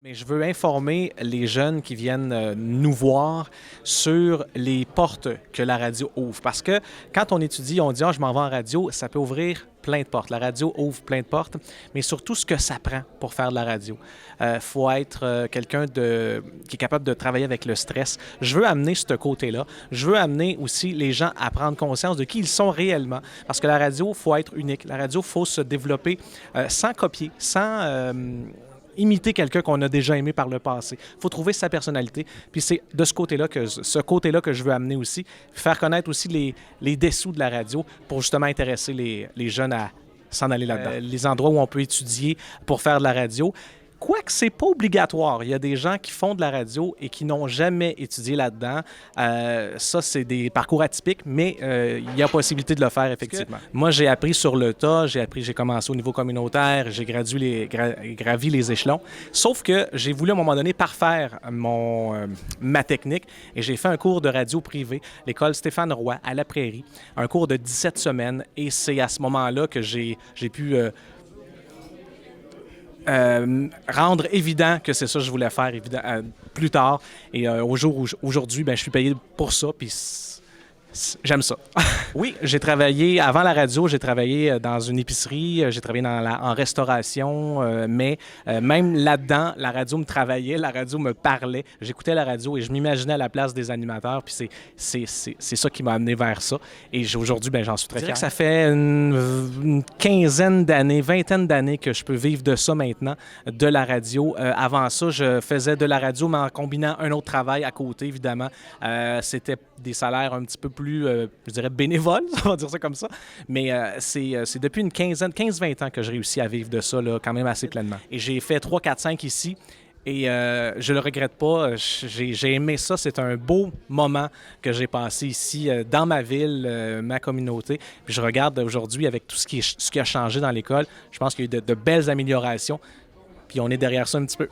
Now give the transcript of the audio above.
Mais je veux informer les jeunes qui viennent nous voir sur les portes que la radio ouvre. Parce que quand on étudie, on dit «Ah, je m'en vais en radio», ça peut ouvrir plein de portes. La radio ouvre plein de portes, mais surtout ce que ça prend pour faire de la radio. Faut être quelqu'un qui est capable de travailler avec le stress. Je veux amener ce côté-là. Je veux amener aussi les gens à prendre conscience de qui ils sont réellement. Parce que la radio, faut être unique. La radio, faut se développer sans copier, sans imiter quelqu'un qu'on a déjà aimé par le passé. Il faut trouver sa personnalité. Puis c'est de ce côté-là que je veux amener aussi, faire connaître aussi les dessous de la radio pour justement intéresser les jeunes à s'en aller là-dedans. Les endroits où on peut étudier pour faire de la radio. Quoique c'est pas obligatoire. Il y a des gens qui font de la radio et qui n'ont jamais étudié là-dedans. Ça, c'est des parcours atypiques, mais il y a possibilité de le faire, effectivement. Moi, j'ai appris sur le tas. J'ai commencé au niveau communautaire. J'ai gravi les échelons. Sauf que j'ai voulu, à un moment donné, parfaire ma technique et j'ai fait un cours de radio privé, l'école Stéphane Roy, à La Prairie. Un cours de 17 semaines. Et c'est à ce moment-là que j'ai pu rendre évident que c'est ça que je voulais faire plus tard. Et aujourd'hui, je suis payé pour ça, puis j'aime ça. Oui, j'ai travaillé, avant la radio, j'ai travaillé dans une épicerie, j'ai travaillé en restauration, mais même là-dedans, la radio me travaillait, la radio me parlait. J'écoutais la radio et je m'imaginais à la place des animateurs, puis c'est ça qui m'a amené vers ça. Et aujourd'hui, j'en suis très fier. Ça fait une quinzaine d'années, vingtaine d'années que je peux vivre de ça maintenant, de la radio. Avant ça, je faisais de la radio, mais en combinant un autre travail à côté, évidemment. C'était des salaires un petit peu plus, je dirais, bénévoles, on va dire ça comme ça. Mais c'est depuis une 15-20 ans que je réussis à vivre de ça, là, quand même assez pleinement. Et j'ai fait 3, 4, 5 ici. Et je le regrette pas. J'ai aimé ça. C'est un beau moment que j'ai passé ici, dans ma ville, ma communauté. Puis je regarde aujourd'hui avec tout ce qui a changé dans l'école. Je pense qu'il y a eu de belles améliorations. Puis on est derrière ça un petit peu.